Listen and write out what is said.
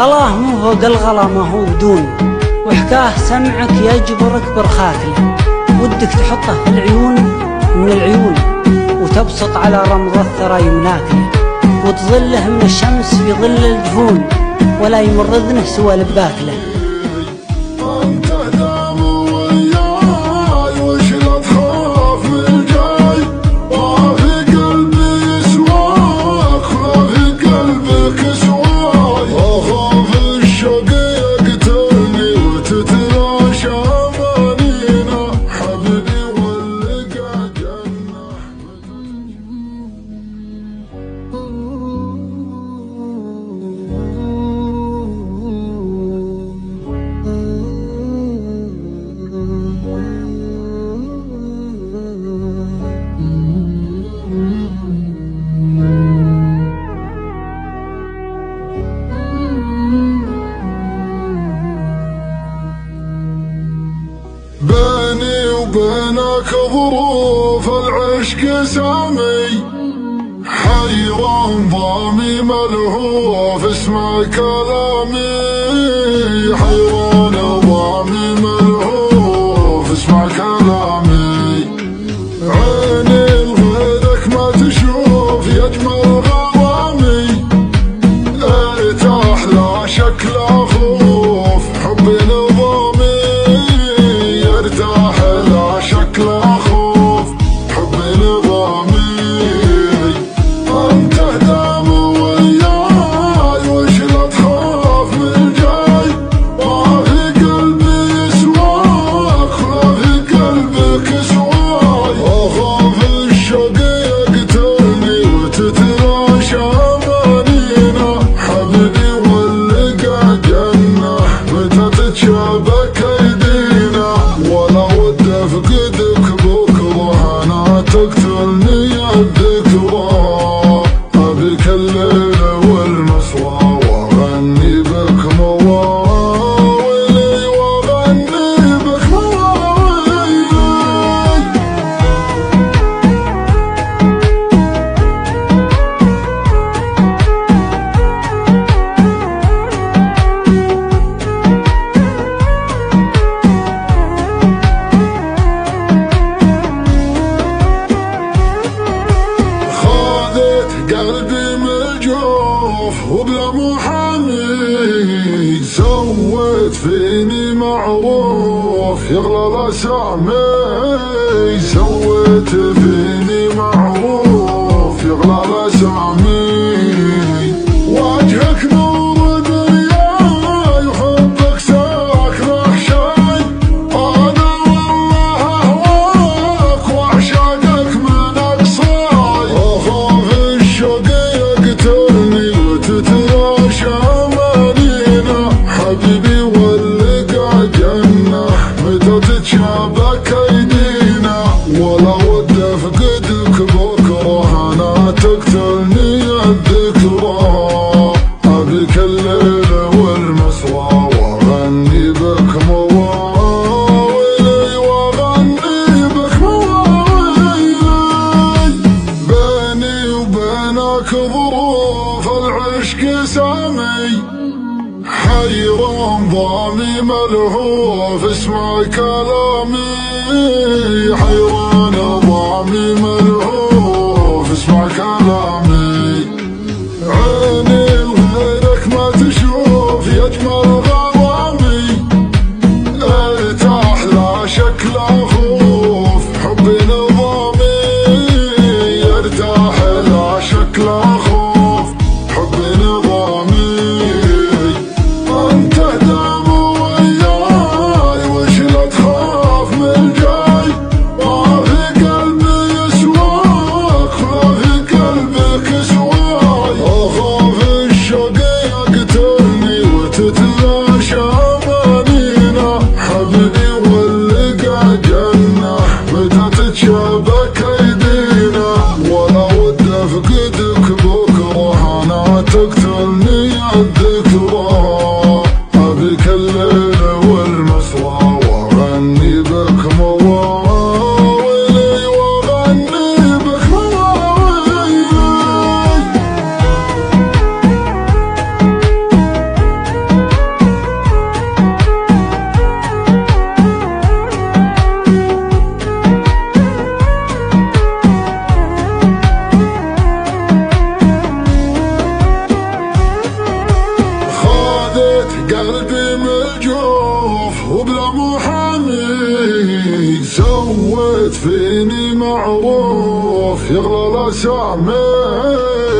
غلاه مو فوق الغلا ما هو بدون، وحكاه سمعك يجبرك برخاكله، ودك تحطه في العيون من العيون، وتبسط على رمض الثرى يمناكله، وتظله من الشمس في ظل الجفون، ولا يمر اذنه سوى لباكله. بيني وبينك ظروف العشق سامي، حيران ضامي ملهوف اسمع كلامي، حيران ضامي ملهوف اسمع كلامي، عيني لغيرك ما تشوف يجمل غرامي، ارتاح لا شك لا خوف حبي نظامي، ارتاح لا شك لا خوف حبي نظامي، انت دام وياي وش لا تخاف من جاي، ما في قلبي يسواك ولا في قلبك سواي، اخاف الشوق يقتلني وتتلاشى امانينا، حبيبي واللقى جنة متى تتشابك ايدينا، ولا ود افقدك بكره انا تقتلني الذكرى، ابيك الليل والمسوى واغني بك مواويلي واغني بك مواويلي. خاذت قلبي من الجوف وبلا محامي، سويت فيني معروف يغلى الاسامي، سويت فيني معروف يغلى الاسامي، وجهك نور دنياي وحبك ساكن احشاي، انا والله اهواك واعشاقك من اقصاي، اخاف الشوق يقتلني وتتلاشى امانينا، حبيبي واللقى جنة متى تتشابك ايدينا، ولا ود افقدك بكره انا تقتلني الذكرى، ابيك الليل والمسوى واغني بك مواويلي واغني بك مواويلي، بيني وبينك ظروف العشق سامي، حيران ضامي ملهوف اسمع كلامي، حيران ضامي ملهوف اسمع كلامي، عيني لغيرك ما تشوف يجمل غرامي، ارتاح لا شك لا خوف حبي نظامي، ارتاح لا شك لا خوف حبي نظامي، انت دام وياي وش لا تخاف من جاي، ما في قلبي يسواك ولا في قلبك سواي، اخاف الشوق يقتلني وتتلاشى امانينا، حبيبي واللقى جنة متى تتشابك ايدينا، ولا ود افقدك بكره انا تقتلني الذكرى، ابيك الليل والمسوى واغني بك مواويلي واغني بك مواويلي. معروف يغلى لا شامل